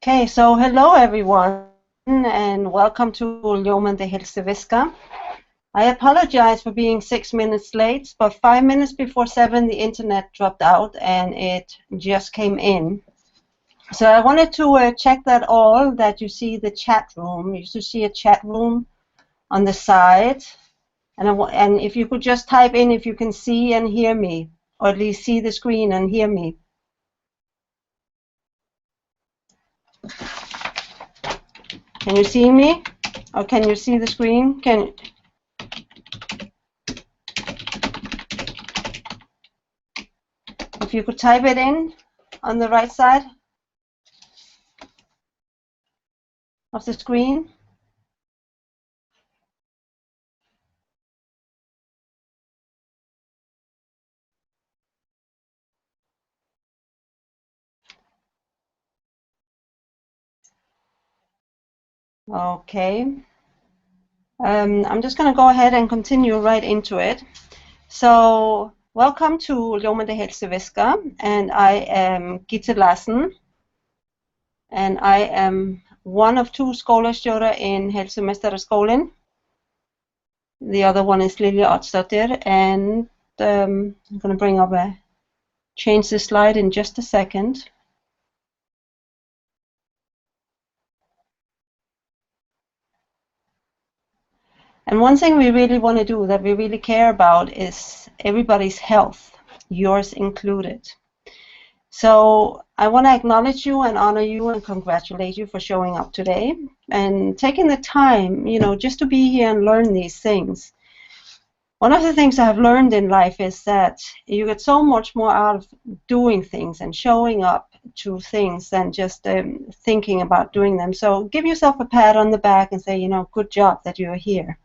Okay, so hello everyone and welcome to Ljomandi Heilsuviska. I apologize for being 6 minutes late, but 5 minutes before 7 the internet dropped out and it just came in. So I wanted to check that you see the chat room. You should see a chat room on the side, and if you could just type in if you can see and hear me, or at least see the screen and hear me. Can you see me? Or can you see the screen? If you could type it in on the right side of the screen. Okay. I'm just going to go ahead and continue right into it. So, welcome to Ljomandi Heilsuviska, and I am Gitte Larsen, and I am one of two skólastjóra in Heilsumeistaraskólinn. The other one is Lilja, and I'm going to change the slide in just a second. And one thing we really want to do, that we really care about, is everybody's health, yours included. So I want to acknowledge you and honor you and congratulate you for showing up today and taking the time, just to be here and learn these things. One of the things I've learned in life is that you get so much more out of doing things and showing up to things than just thinking about doing them. So give yourself a pat on the back and say, good job that you're here.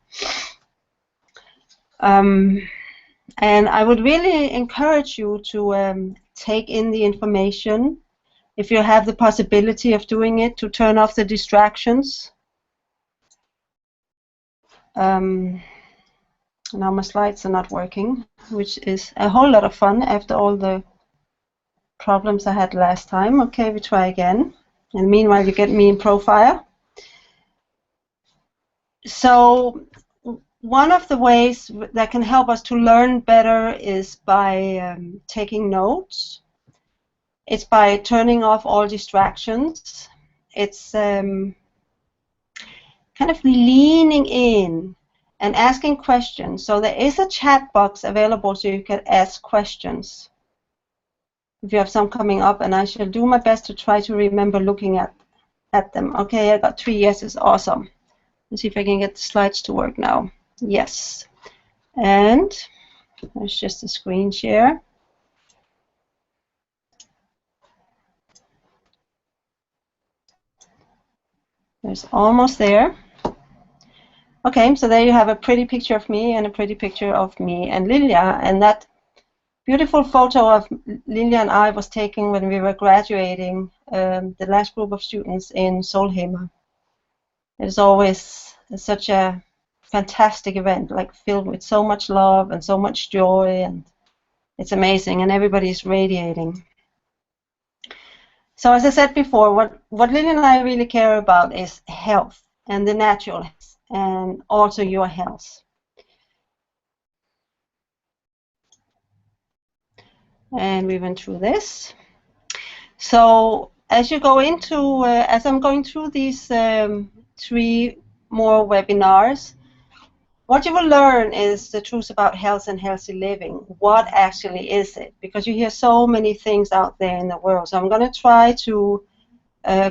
And I would really encourage you to take in the information. If you have the possibility of doing it, to turn off the distractions. Now my slides are not working, which is a whole lot of fun after all the problems I had last time. Okay, we try again. And meanwhile, you get me in profile. So one of the ways that can help us to learn better is by taking notes. It's by turning off all distractions. It's kind of leaning in and asking questions. So there is a chat box available so you can ask questions if you have some coming up, and I shall do my best to try to remember looking at them. Okay, I got 3 yeses. Awesome. Let's see if I can get the slides to work now. Yes. And there's just a screen share. There's almost there. Okay, so there you have a pretty picture of me and a pretty picture of me and Lilja, and that beautiful photo of Lilja and I was taken when we were graduating the last group of students in Solheima. It is always such a fantastic event, like filled with so much love and so much joy, and it's amazing, and everybody's radiating. So as I said before, what Lilja and I really care about is health, and the natural health, and also your health. And we went through this. So as you go into, as I'm going through these 3 more webinars, what you will learn is the truth about health and healthy living. What actually is it? Because you hear so many things out there in the world. So I'm going to try to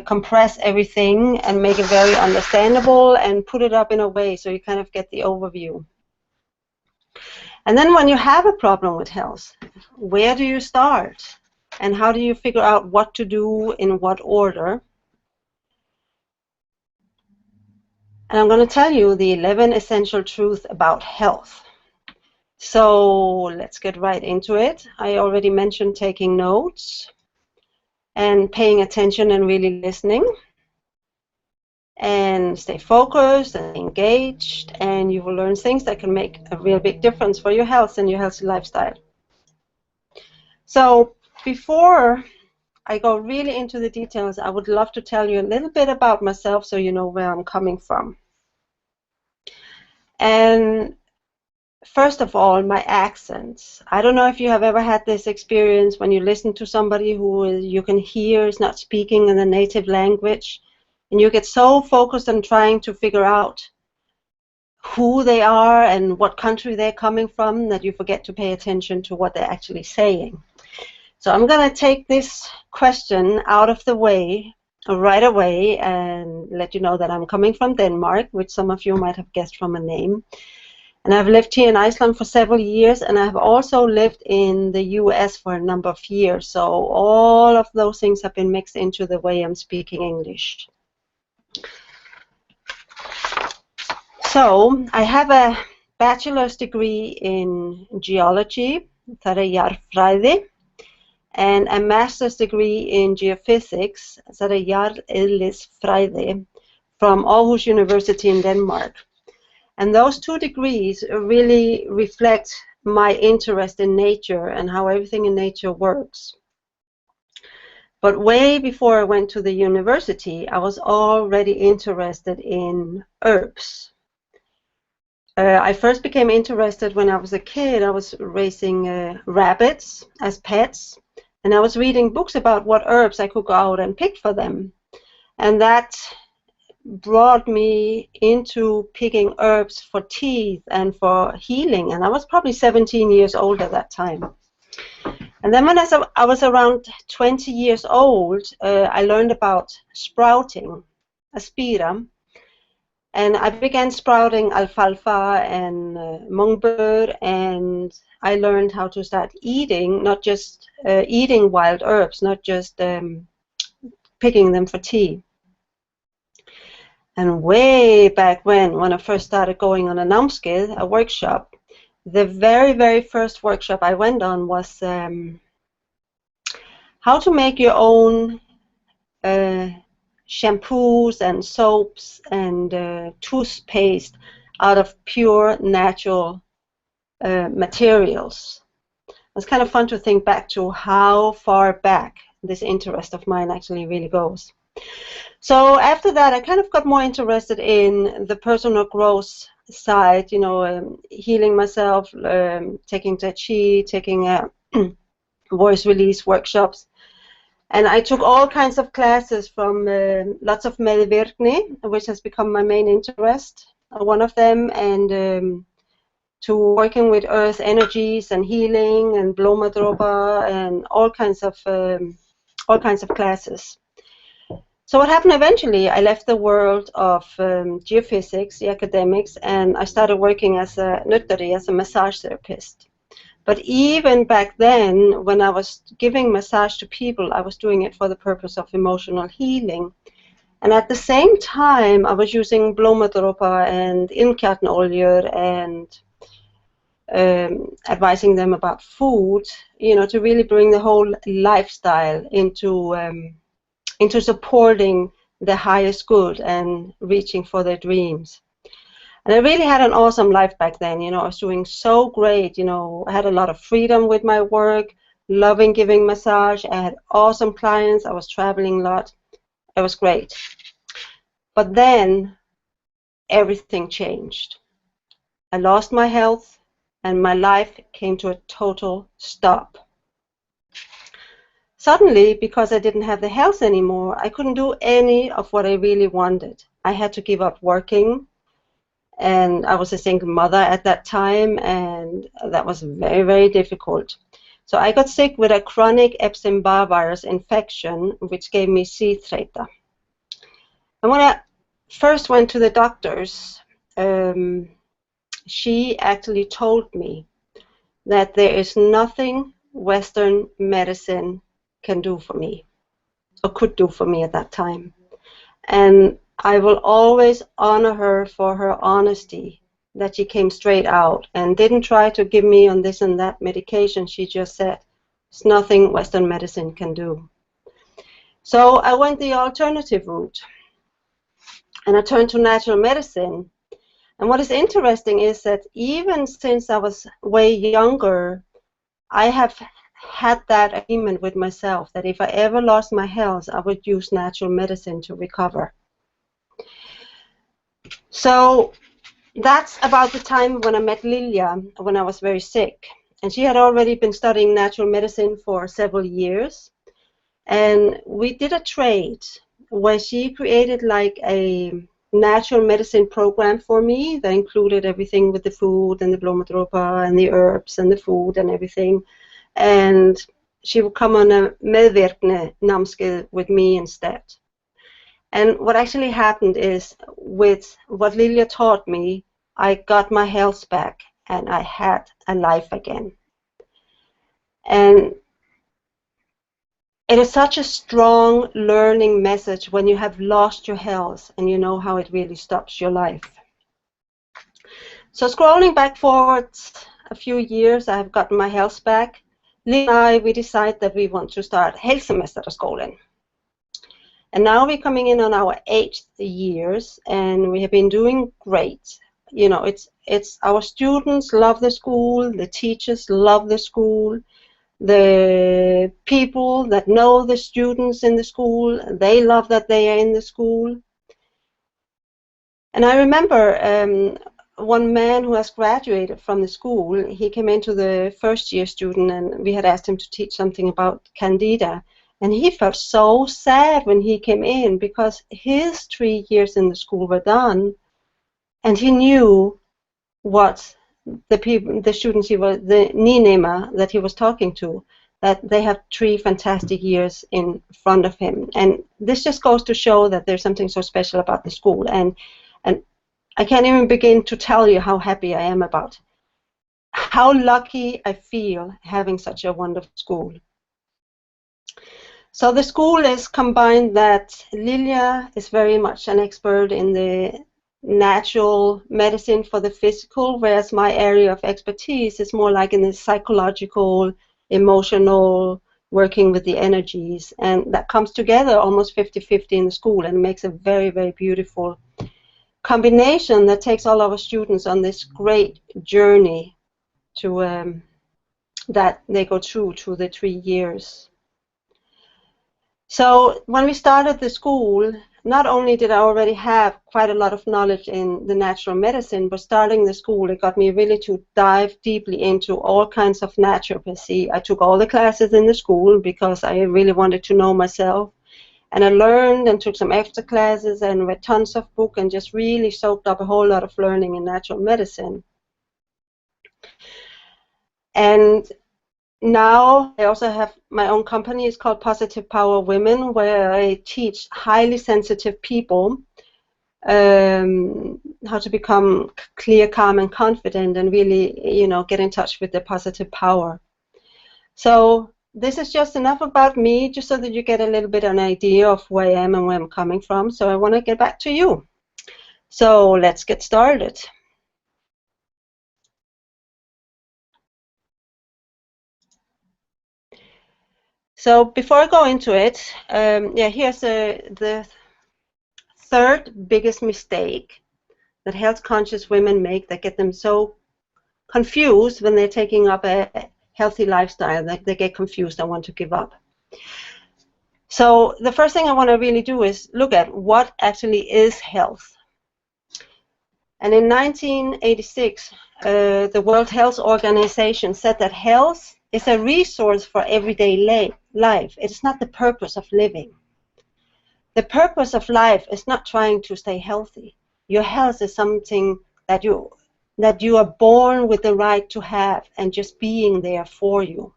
compress everything and make it very understandable and put it up in a way so you kind of get the overview. And then when you have a problem with health, where do you start? And how do you figure out what to do in what order? And I'm going to tell you the 11 essential truths about health. So let's get right into it. I already mentioned taking notes and paying attention and really listening. And stay focused and engaged, and you will learn things that can make a real big difference for your health and your healthy lifestyle. So before I go really into the details, I would love to tell you a little bit about myself so you know where I'm coming from. And first of all, my accents. I don't know if you have ever had this experience when you listen to somebody who you can hear is not speaking in the native language, and you get so focused on trying to figure out who they are and what country they're coming from that you forget to pay attention to what they're actually saying. So I'm going to take this question out of the way right away and let you know that I'm coming from Denmark, which some of you might have guessed from a name. And I've lived here in Iceland for several years, and I've also lived in the US for a number of years. So all of those things have been mixed into the way I'm speaking English. So I have a bachelor's degree in geology, jarðfræði, and a master's degree in geophysics, jarðeðlisfræði, from Aarhus University in Denmark. And those two degrees really reflect my interest in nature and how everything in nature works. But way before I went to the university, I was already interested in herbs. I first became interested when I was a kid. I was raising rabbits as pets, and I was reading books about what herbs I could go out and pick for them. And that brought me into picking herbs for teeth and for healing, and I was probably 17 years old at that time. And then when I was around 20 years old, I learned about sprouting, aspira, and I began sprouting alfalfa and mungbur, and I learned how to start eating, not just eating wild herbs, not just picking them for tea. And way back when I first started going on a námskeið, a workshop, the very, very first workshop I went on was how to make your own shampoos and soaps and toothpaste out of pure natural materials. It was kind of fun to think back to how far back this interest of mine actually really goes. So after that, I kind of got more interested in the personal growth side, you know, healing myself, taking Tai Chi, taking voice release workshops. And I took all kinds of classes from lots of meðvirkni, which has become my main interest, one of them, and to working with earth energies and healing and blómadropa and all kinds of classes. So what happened eventually, I left the world of geophysics, the academics, and I started working as a nuttari, as a massage therapist. But even back then, when I was giving massage to people, I was doing it for the purpose of emotional healing. And at the same time, I was using blómadropa and ilmkjarnaoljur and advising them about food, you know, to really bring the whole lifestyle into supporting the highest good and reaching for their dreams. And I really had an awesome life back then, you know. I was doing so great, you know. I had a lot of freedom with my work, loving giving massage. I had awesome clients. I was traveling a lot. It was great. But then everything changed. I lost my health and my life came to a total stop. Suddenly, because I didn't have the health anymore, I couldn't do any of what I really wanted. I had to give up working, and I was a single mother at that time, and that was very, very difficult. So I got sick with a chronic Epstein-Barr virus infection, which gave me síþreyta. And when I first went to the doctors, she actually told me that there is nothing Western medicine can do for me, or could do for me at that time. And I will always honor her for her honesty, that she came straight out and didn't try to give me on this and that medication. She just said, it's nothing Western medicine can do. So I went the alternative route, and I turned to natural medicine. And what is interesting is that even since I was way younger, I have had that agreement with myself that if I ever lost my health, I would use natural medicine to recover. So that's about the time when I met Lilia, when I was very sick. And she had already been studying natural medicine for several years. And we did a trade where she created like a natural medicine program for me that included everything with the food and the blómadropa and the herbs and the food and everything. And she would come on a meðvirkni námskeið with me instead. And what actually happened is, with what Lilia taught me, I got my health back and I had a life again. And it is such a strong learning message when you have lost your health and you know how it really stops your life. So scrolling back forward a few years, I have gotten my health back. Lilia and I, we decided that we want to start Heilsumeistaraskólinn. And now we're coming in on our 8th years, and we have been doing great. You know, it's our students love the school, the teachers love the school, the people that know the students in the school, they love that they are in the school. And I remember one man who has graduated from the school, he came into the first-year student, and we had asked him to teach something about Candida. And he felt so sad when he came in because his 3 years in the school were done, and he knew what the students the nýnema that he was talking to, that they have 3 fantastic years in front of him. And this just goes to show that there's something so special about the school. And I can't even begin to tell you how happy I am about how lucky I feel having such a wonderful school. So the school is combined that Lilia is very much an expert in the natural medicine for the physical, whereas my area of expertise is more like in the psychological, emotional, working with the energies. And that comes together almost 50-50 in the school and makes a very, very beautiful combination that takes all our students on this great journey to that they go through the 3 years. So when we started the school, not only did I already have quite a lot of knowledge in the natural medicine, but starting the school, it got me really to dive deeply into all kinds of naturopathy. I took all the classes in the school because I really wanted to know myself. And I learned and took some extra classes and read tons of books and just really soaked up a whole lot of learning in natural medicine. And now I also have my own company. It's called Positive Power Women, where I teach highly sensitive people how to become clear, calm, and confident, and really, you know, get in touch with their positive power. So this is just enough about me, just so that you get a little bit of an idea of where I am and where I'm coming from. So I want to get back to you. So let's get started. So before I go into it, here's the 3rd biggest mistake that health-conscious women make that get them so confused when they're taking up a healthy lifestyle, that they get confused and want to give up. So the first thing I want to really do is look at what actually is health. And in 1986, the World Health Organization said that health is a resource for everyday life. It's not the purpose of living. The purpose of life is not trying to stay healthy. Your health is something that you are born with the right to have, and just being there for you.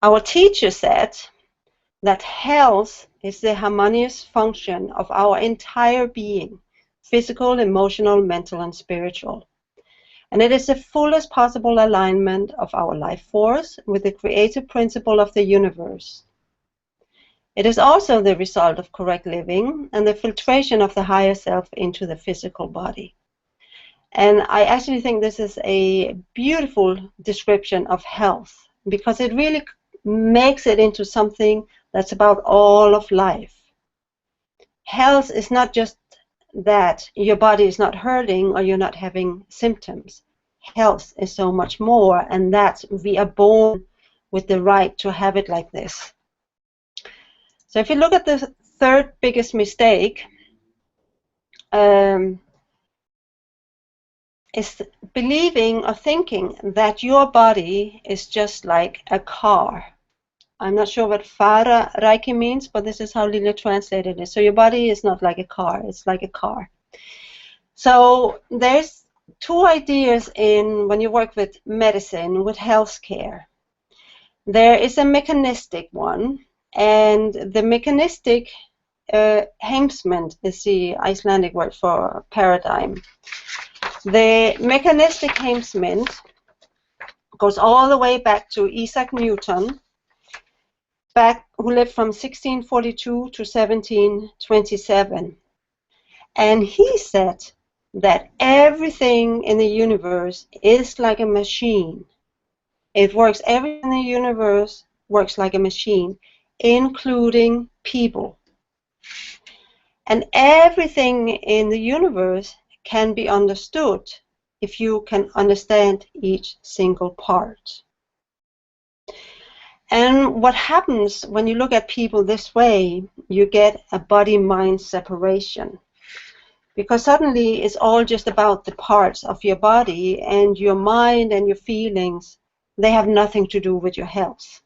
Our teacher said that health is the harmonious function of our entire being, physical, emotional, mental, and spiritual. And it is the fullest possible alignment of our life force with the creative principle of the universe. It is also the result of correct living and the filtration of the higher self into the physical body. And I actually think this is a beautiful description of health, because it really makes it into something that's about all of life. Health is not just that your body is not hurting or you're not having symptoms. health is so much more, and that we are born with the right to have it like this. So if you look at the third biggest mistake, is believing or thinking that your body is just like a car. I'm not sure what Reiki means, but this is how Lila translated it. So your body is not like a car, it's like a car. So there's two ideas in when you work with medicine, with healthcare. There is a mechanistic one, and the mechanistic heimsmynd is the Icelandic word for paradigm. The mechanistic heimsmynd goes all the way back to Isaac Newton, who lived from 1642 to 1727. And he said that everything in the universe is like a machine. It works, everything in the universe works like a machine, including people. And everything in the universe can be understood if you can understand each single part. And what happens when you look at people this way, you get a body-mind separation. Because suddenly it's all just about the parts of your body, and your mind and your feelings, they have nothing to do with your health.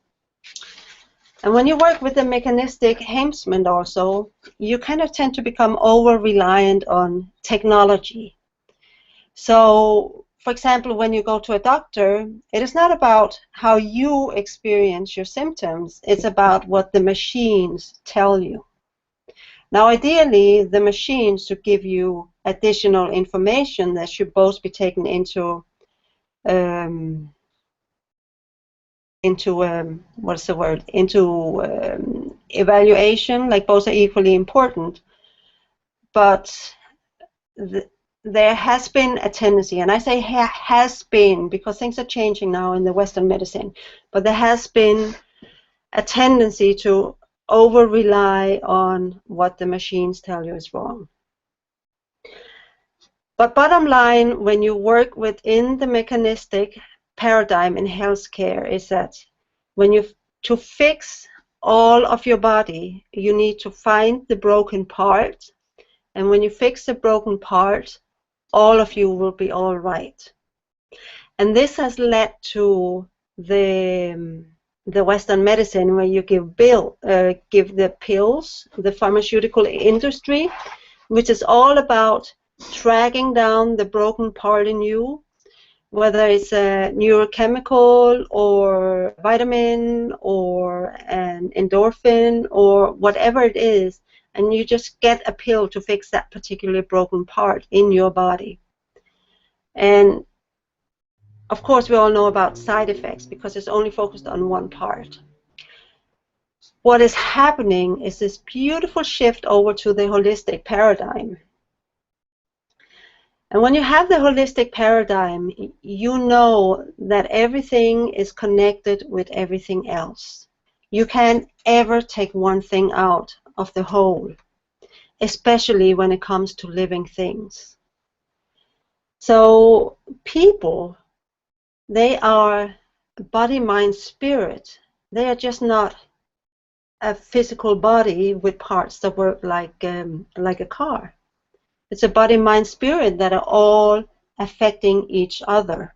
And when you work with the mechanistic heimsmynd also, you kind of tend to become over-reliant on technology. So, for example, when you go to a doctor, it is not about how you experience your symptoms, it's about what the machines tell you. Now, ideally, the machines should give you additional information that should both be taken into evaluation, like both are equally important. But there has been a tendency, and I say has been because things are changing now in the Western medicine, but there has been a tendency to over-rely on what the machines tell you is wrong. But bottom line, when you work within the mechanistic paradigm in healthcare, is that to fix all of your body, you need to find the broken part, and when you fix the broken part, all of you will be all right. And this has led to the Western medicine, where you give the pills, the pharmaceutical industry, which is all about tracking down the broken part in you, whether it's a neurochemical or vitamin or an endorphin or whatever it is, and you just get a pill to fix that particular broken part in your body. And of course, we all know about side effects because it's only focused on one part. What is happening is this beautiful shift over to the holistic paradigm. And when you have the holistic paradigm, you know that everything is connected with everything else. You can't ever take one thing out of the whole, especially when it comes to living things. So people, they are body, mind, spirit. They are just not a physical body with parts that work like a car. It's a body, mind, spirit that are all affecting each other.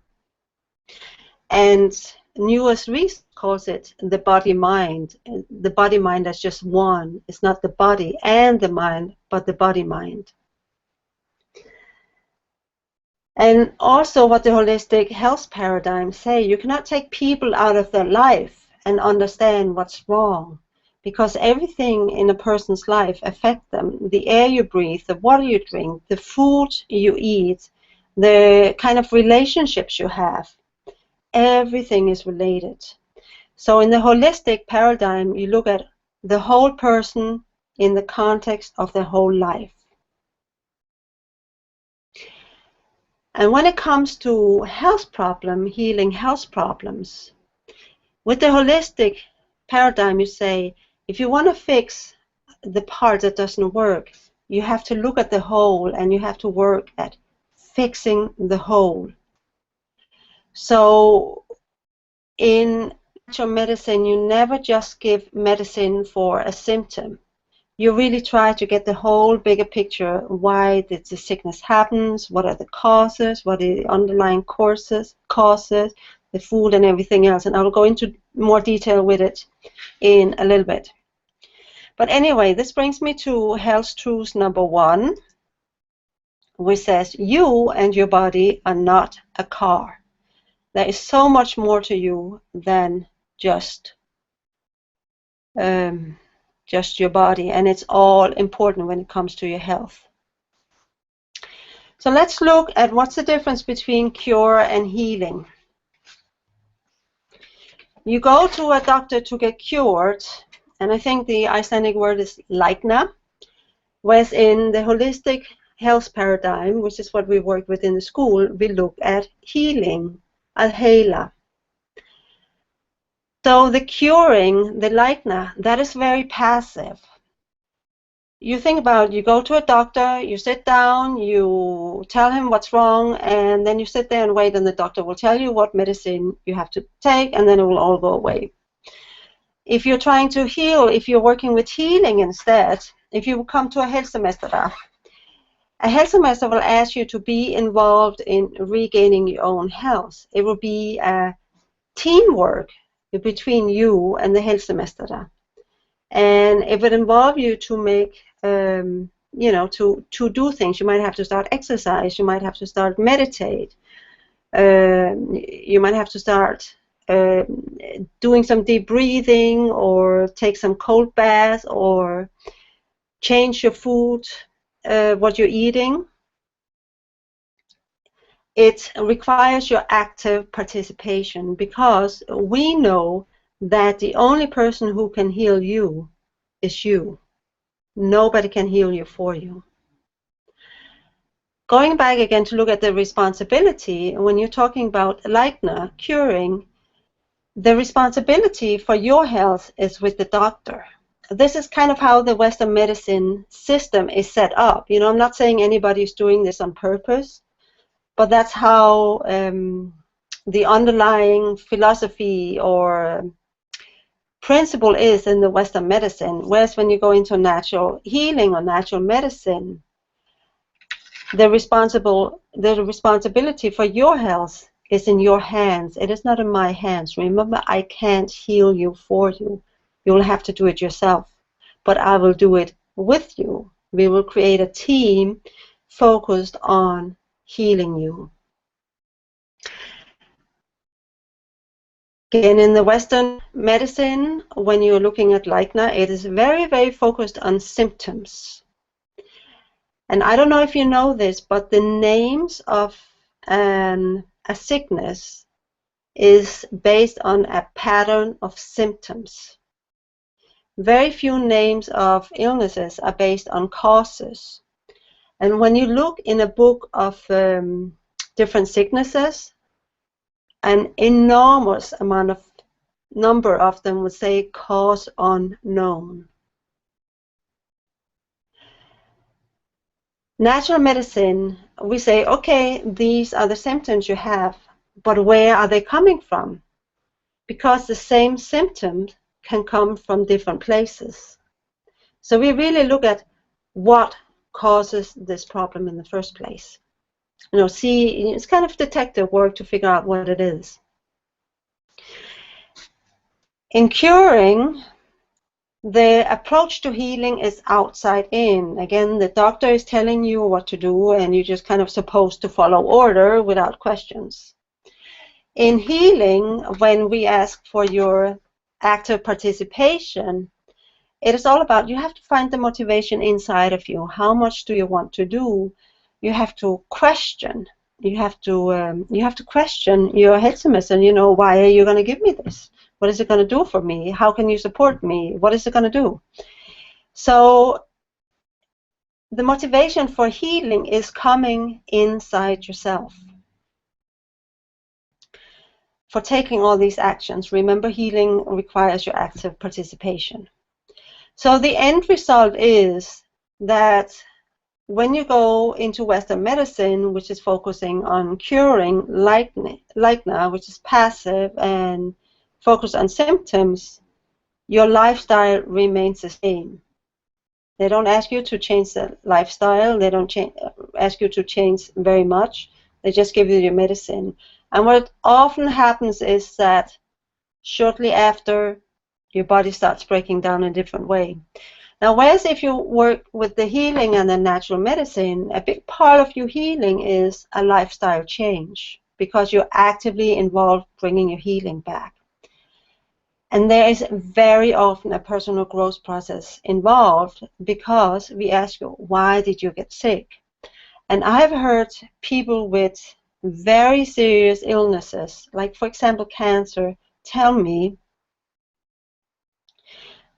And newest research calls it the body-mind. The body-mind is just one. It's not the body and the mind, but the body-mind. And also what the holistic health paradigm say, you cannot take people out of their life and understand what's wrong, because everything in a person's life affects them. The air you breathe, the water you drink, the food you eat, the kind of relationships you have, everything is related. So in the holistic paradigm, you look at the whole person in the context of their whole life. And when it comes to health problem, healing health problems, with the holistic paradigm, you say, if you want to fix the part that doesn't work, you have to look at the whole and you have to work at fixing the whole. So in natural medicine, you never just give medicine for a symptom. You really try to get the whole bigger picture. Why did the sickness happens? What are the causes? What are the underlying causes, the food and everything else? And I will go into more detail with it in a little bit. But anyway, this brings me to health truth number 1, which says you and your body are not a car. There is so much more to you than just your body, and it's all important when it comes to your health. So let's look at what's the difference between cure and healing. You go to a doctor to get cured, and I think the Icelandic word is lækna, whereas in the holistic health paradigm, which is what we work with in the school, we look at healing, að heila. So the curing, the lækna, that is very passive. You think about, you go to a doctor, you sit down, you tell him what's wrong, and then you sit there and wait, and the doctor will tell you what medicine you have to take, and then it will all go away. If you're trying to heal, if you're working with healing instead, if you come to a heilsumeistara, a heilsumeister will ask you to be involved in regaining your own health. It will be a teamwork between you and the heilsumeistara. And it would involve you to make, you know, to do things. You might have to start exercise. You might have to start meditate. You might have to start doing some deep breathing, or take some cold bath, or change your food, what you're eating. It requires your active participation, because we know that the only person who can heal you is you. Nobody can heal you for you. Going back again to look at the responsibility, when you're talking about lækna, curing, the responsibility for your health is with the doctor. This is kind of how the Western medicine system is set up. You know, I'm not saying anybody's doing this on purpose, but that's how the underlying philosophy or principle is in the Western medicine. Whereas when you go into natural healing or natural medicine, the responsibility for your health is in your hands. It is not in my hands. Remember, I can't heal you for you. You'll have to do it yourself. But I will do it with you. We will create a team focused on healing you. Again, in the Western medicine, when you're looking at lækna, it is very, very focused on symptoms. And I don't know if you know this, but the names of a sickness is based on a pattern of symptoms. Very few names of illnesses are based on causes. And when you look in a book of different sicknesses, an enormous number of them would say cause unknown. Natural medicine, we say, okay, these are the symptoms you have, but where are they coming from? Because the same symptoms can come from different places. So we really look at what causes this problem in the first place. You know, see, it's kind of detective work to figure out what it is. In curing, the approach to healing is outside in. Again, the doctor is telling you what to do, and you're just kind of supposed to follow order without questions. In healing, when we ask for your active participation, it is all about, you have to find the motivation inside of you. How much do you want to do? You have to question. You have to question your heilsumeister. You know, why are you going to give me this? What is it going to do for me? How can you support me? What is it going to do? So the motivation for healing is coming inside yourself. For taking all these actions, remember, healing requires your active participation. So the end result is that when you go into Western medicine, which is focusing on curing, like now, which is passive and focus on symptoms, your lifestyle remains the same. They don't ask you to change the lifestyle. They don't ask you to change very much. They just give you your medicine. And what often happens is that shortly after, your body starts breaking down in a different way. Now, whereas if you work with the healing and the natural medicine, a big part of your healing is a lifestyle change, because you're actively involved bringing your healing back. And there is very often a personal growth process involved, because we ask you, why did you get sick? And I've heard people with very serious illnesses, like for example cancer, tell me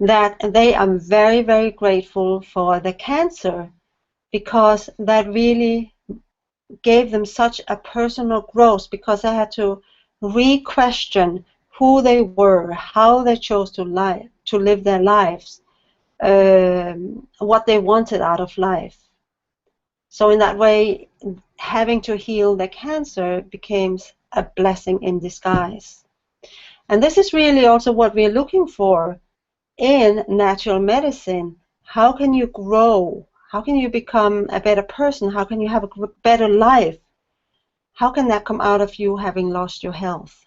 that they are very, very grateful for the cancer, because that really gave them such a personal growth, because they had to re-question who they were, how they chose to live their lives, what they wanted out of life. So in that way, having to heal the cancer became a blessing in disguise. And this is really also what we're looking for in natural medicine. How can you grow? How can you become a better person? How can you have a better life? How can that come out of you having lost your health?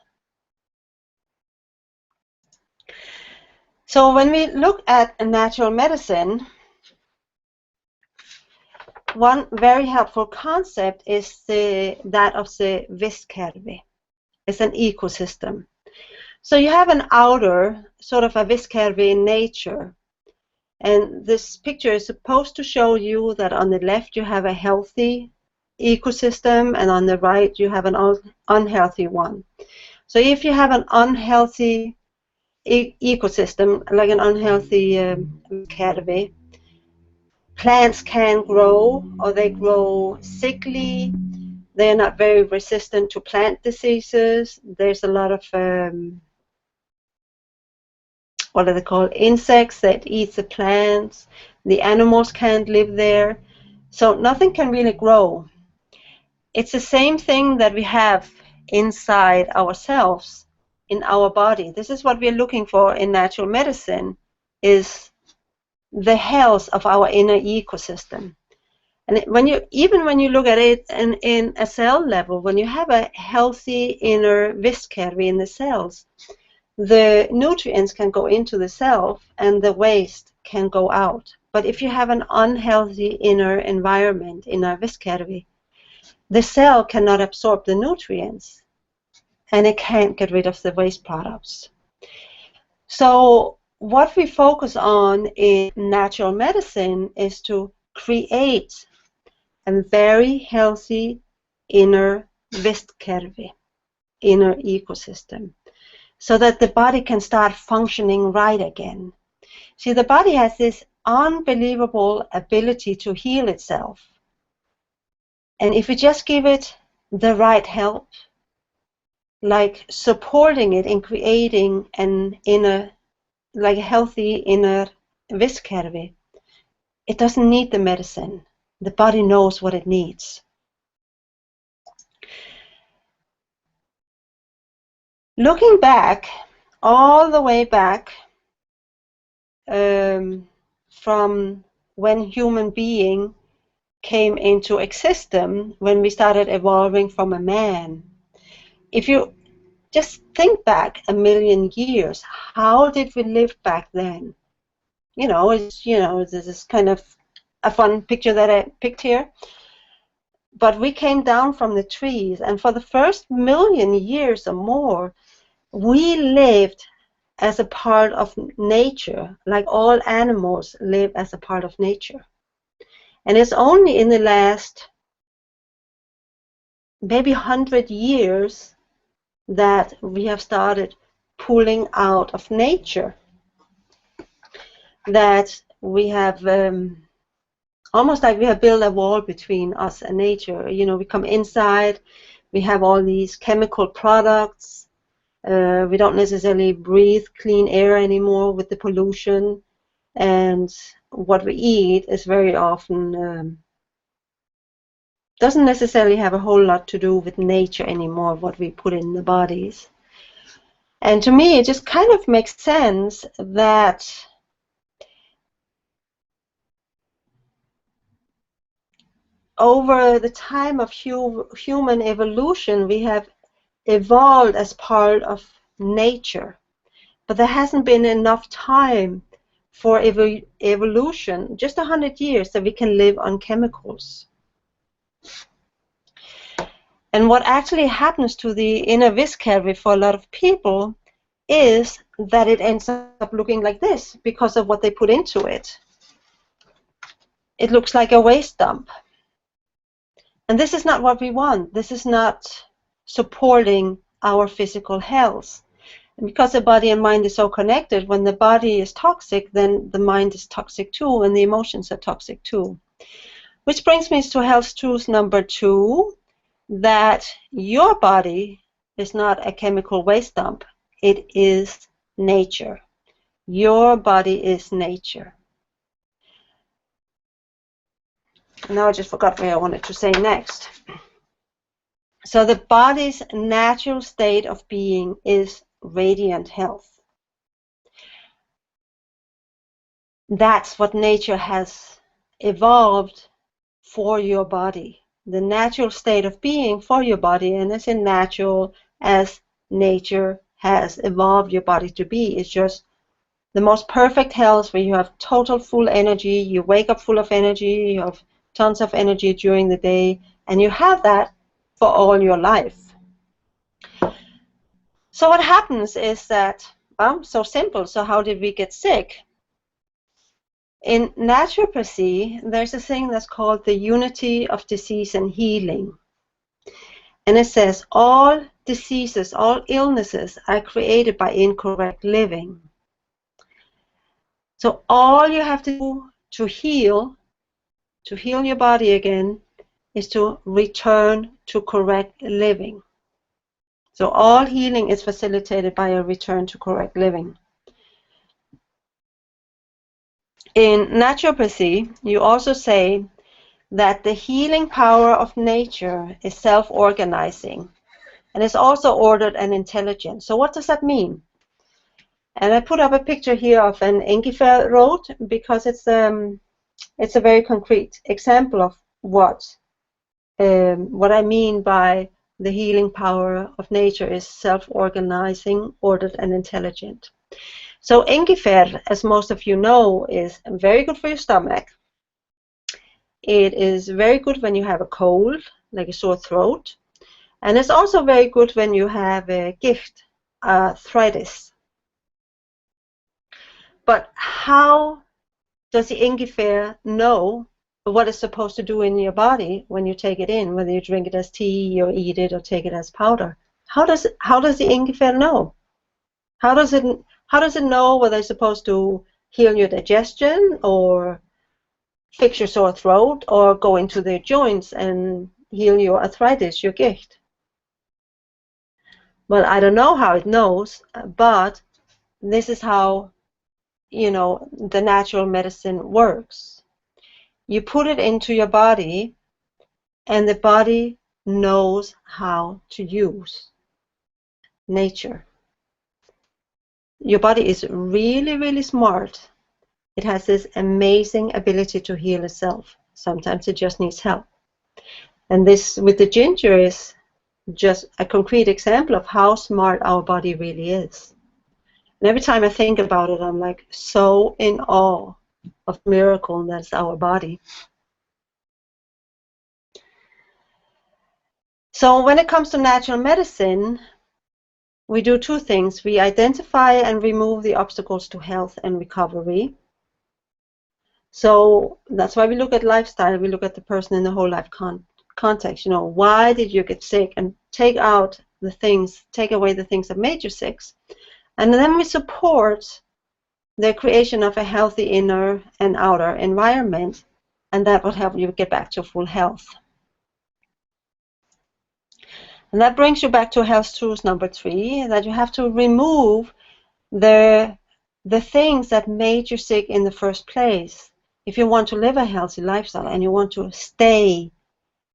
So when we look at natural medicine, one very helpful concept is that of the vistkerfi. It's an ecosystem. So you have an outer, sort of a vistkerfi in nature. And this picture is supposed to show you that on the left you have a healthy ecosystem, and on the right you have an unhealthy one. So if you have an unhealthy ecosystem, like an unhealthy vistkerfi, plants can grow, or they grow sickly. They're not very resistant to plant diseases. There's a lot of what are they called? Insects that eat the plants. The animals can't live there. So nothing can really grow. It's the same thing that we have inside ourselves, in our body. This is what we're looking for in natural medicine, is the health of our inner ecosystem. And even when you look at it in a cell level, when you have a healthy inner vistkerfi in the cells, the nutrients can go into the cell and the waste can go out. But if you have an unhealthy inner environment, inner vistkerfi, the cell cannot absorb the nutrients and it can't get rid of the waste products. So what we focus on in natural medicine is to create a very healthy inner vistkerfi, inner ecosystem, so that the body can start functioning right again. See, the body has this unbelievable ability to heal itself. And if we just give it the right help, like supporting it in creating an inner, like a healthy inner vistkerfi, it doesn't need the medicine. The body knows what it needs. Looking back, all the way back from when human being came into existence, when we started evolving from a man, if you just think back 1,000,000 years, how did we live back then? This is kind of a fun picture that I picked here. But we came down from the trees, and for the first 1,000,000 years or more, we lived as a part of nature, like all animals live as a part of nature. And it's only in the last maybe 100 years that we have started pulling out of nature, that we have almost like we have built a wall between us and nature. We come inside, we have all these chemical products, we don't necessarily breathe clean air anymore with the pollution, and what we eat is very often doesn't necessarily have a whole lot to do with nature anymore, what we put in the bodies. And to me, it just kind of makes sense that over the time of human evolution, we have evolved as part of nature. But there hasn't been enough time for evolution, just 100 years, that we can live on chemicals. And what actually happens to the inner viscera for a lot of people is that it ends up looking like this because of what they put into it. It looks like a waste dump. And this is not what we want. This is not supporting our physical health. And because the body and mind is so connected, when the body is toxic, then the mind is toxic too, and the emotions are toxic too. Which brings me to health truth number 2, that your body is not a chemical waste dump. It is nature. Your body is nature. Now I just forgot what I wanted to say next. So the body's natural state of being is radiant health. That's what nature has evolved for your body. The natural state of being for your body, and as in natural as nature has evolved your body to be, is just the most perfect health, where you have total full energy, you wake up full of energy, you have tons of energy during the day, and you have that for all your life. So what happens is that, well, so simple. So how did we get sick? In naturopathy, there's a thing that's called the unity of disease and healing. And it says all diseases, all illnesses are created by incorrect living. So all you have to do to heal your body again, is to return to correct living. So all healing is facilitated by a return to correct living. In naturopathy, you also say that the healing power of nature is self-organizing and is also ordered and intelligent. So what does that mean? And I put up a picture here of an ingefähr root because it's a very concrete example of what I mean by the healing power of nature is self-organizing, ordered, and intelligent. So ingefähr, as most of you know, is very good for your stomach. It is very good when you have a cold, like a sore throat. And it's also very good when you have a gift, arthritis. But how does the ingefähr know what it's supposed to do in your body when you take it in, whether you drink it as tea or eat it or take it as powder? How does the ingefähr know? How does it know whether it's supposed to heal your digestion or fix your sore throat or go into the joints and heal your arthritis, your gicht? Well, I don't know how it knows, but this is how, the natural medicine works. You put it into your body, and the body knows how to use nature. Your body is really, really smart. It has this amazing ability to heal itself. Sometimes it just needs help. And this, with the ginger, is just a concrete example of how smart our body really is. And every time I think about it, I'm like so in awe of the miracle that's our body. So when it comes to natural medicine, we do two things. We identify and remove the obstacles to health and recovery. So that's why we look at lifestyle. We look at the person in the whole life context. Why did you get sick? And take away the things that made you sick. And then we support the creation of a healthy inner and outer environment, and that will help you get back to full health. And that brings you back to health truth number 3, that you have to remove the things that made you sick in the first place. If you want to live a healthy lifestyle and you want to stay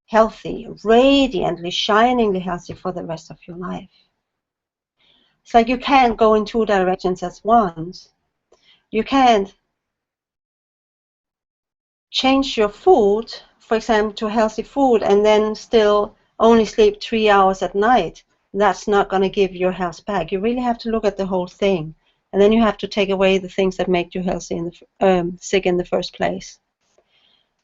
healthy, radiantly, shiningly healthy for the rest of your life. It's like you can't go in two directions at once. You can't change your food, for example, to healthy food, and then still only sleep 3 hours at night. That's not going to give your health back. You really have to look at the whole thing, and then you have to take away the things that make you healthy sick in the first place.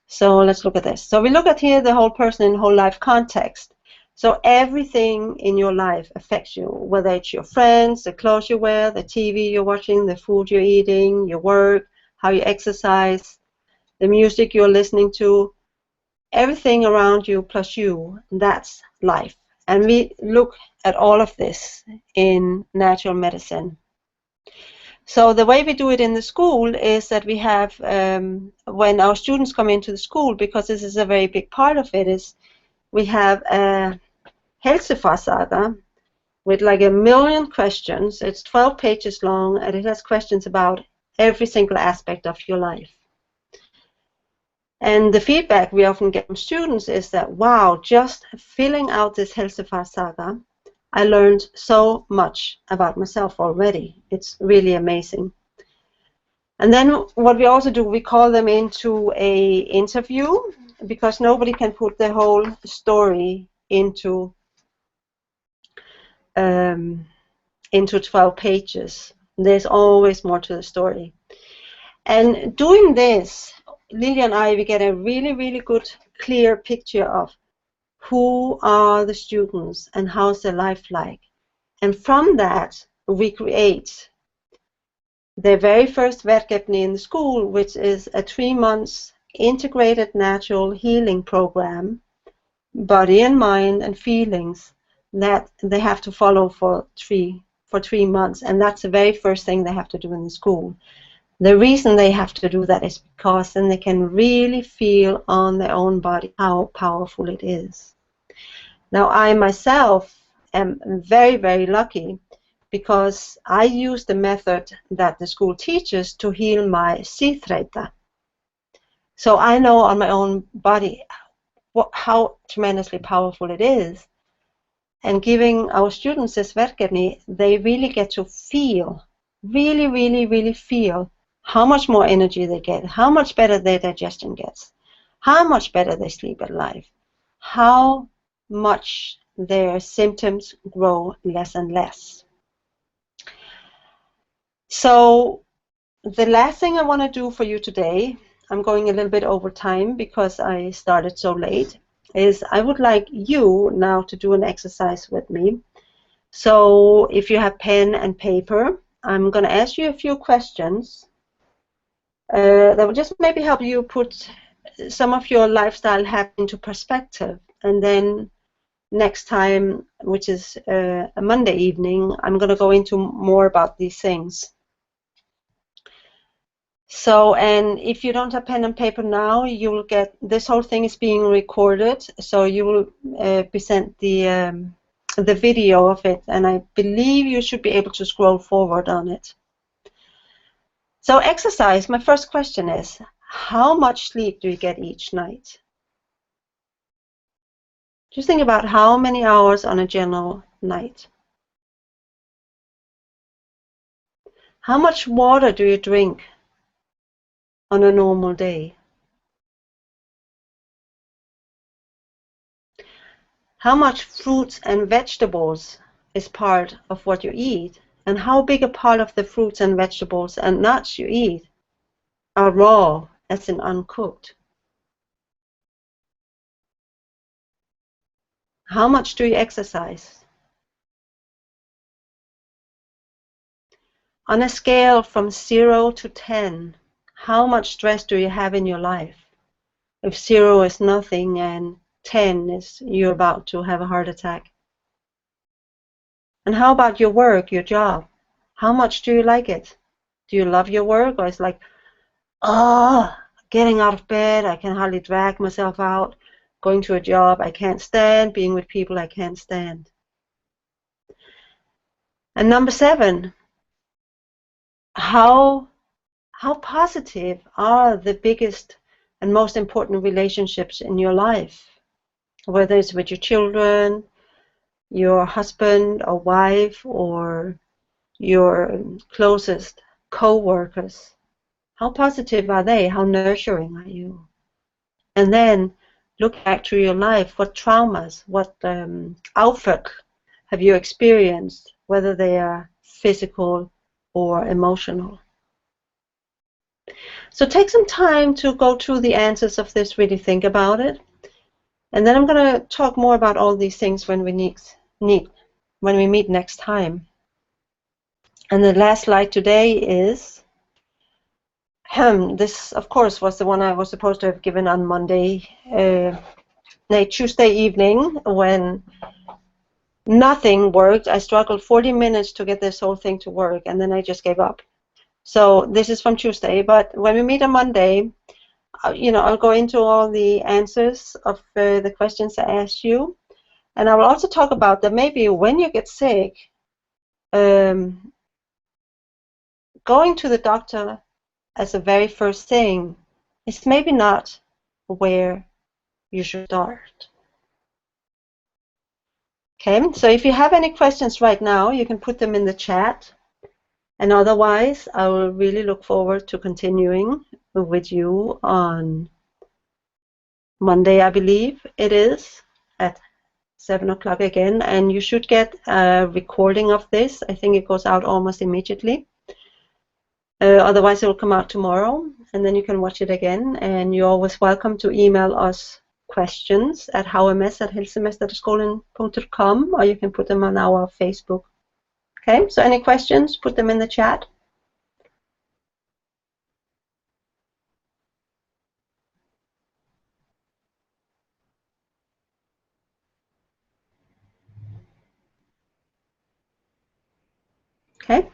So let's look at this. So we look at here the whole person in whole life context. So everything in your life affects you, whether it's your friends, the clothes you wear, the TV you're watching, the food you're eating, your work, how you exercise, the music you're listening to, everything around you plus you, that's life. And we look at all of this in natural medicine. So the way we do it in the school is that we have, when our students come into the school, because this is a very big part of it, is we have a heilsufasaga with like 1,000,000 questions. It's 12 pages long, and it has questions about every single aspect of your life. And the feedback we often get from students is that, wow, just filling out this heilsufasaga, I learned so much about myself already. It's really amazing. And then what we also do, we call them into an interview, because nobody can put the whole story into 12 pages. There's always more to the story. And doing this, Lily and I, we get a really, really good, clear picture of who are the students and how's their life like. And from that, we create the very first verkefni in the school, which is a 3-month integrated natural healing program, body and mind and feelings, that they have to follow for 3 months. And that's the very first thing they have to do in the school. The reason they have to do that is because then they can really feel on their own body how powerful it is. Now, I myself am very, very lucky, because I use the method that the school teaches to heal my síþreyta. So I know on my own body how tremendously powerful it is. And giving our students this verkefni, they really get to feel, really, really, really feel how much more energy they get, how much better their digestion gets, how much better they sleep at night, how much their symptoms grow less and less. So the last thing I want to do for you today, I'm going a little bit over time because I started so late, is I would like you now to do an exercise with me. So if you have pen and paper, I'm going to ask you a few questions that will just maybe help you put some of your lifestyle habits into perspective. And then next time, which is a Monday evening, I'm going to go into more about these things. So, and if you don't have pen and paper now, you will get, this whole thing is being recorded, so you will be sent the video of it, and I believe you should be able to scroll forward on it. So exercise, my first question is, how much sleep do you get each night? Just think about how many hours on a general night. How much water do you drink on a normal day? How much fruits and vegetables is part of what you eat? And how big a part of the fruits and vegetables and nuts you eat are raw, as in uncooked? How much do you exercise? On a scale from 0 to 10, how much stress do you have in your life? If 0 is nothing and 10 is you're about to have a heart attack. And how about your work, your job? How much do you like it? Do you love your work, or it's like, oh, getting out of bed, I can hardly drag myself out, going to a job I can't stand, being with people I can't stand? And number 7, how positive are the biggest and most important relationships in your life? whether it's with your children, your husband or wife, or your closest co-workers. How positive are they? How nurturing are you? And then look back through your life. What traumas, what outfit have you experienced, whether they are physical or emotional? So take some time to go through the answers of this, really think about it. And then I'm going to talk more about all these things when we meet next time. And the last slide today is, this of course was the one I was supposed to have given on Tuesday evening, when nothing worked. I struggled 40 minutes to get this whole thing to work, and then I just gave up. So this is from Tuesday, but when we meet on Monday, I'll go into all the answers of the questions I asked you, and I will also talk about that maybe when you get sick, going to the doctor as a very first thing is maybe not where you should start. Okay, so if you have any questions right now, you can put them in the chat. And otherwise, I will really look forward to continuing with you on Monday, I believe it is, at 7 o'clock again. And you should get a recording of this. I think it goes out almost immediately. Otherwise, it will come out tomorrow, and then you can watch it again. And you're always welcome to email us questions at heilsumeistaraskólinn.com, or you can put them on our Facebook. Okay, so any questions, put them in the chat. Okay,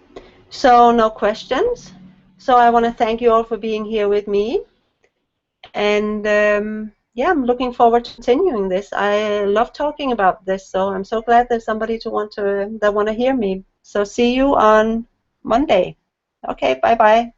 so no questions. So I want to thank you all for being here with me. And yeah, I'm looking forward to continuing this. I love talking about this, so I'm so glad there's somebody that want to hear me. So see you on Monday. Okay, bye-bye.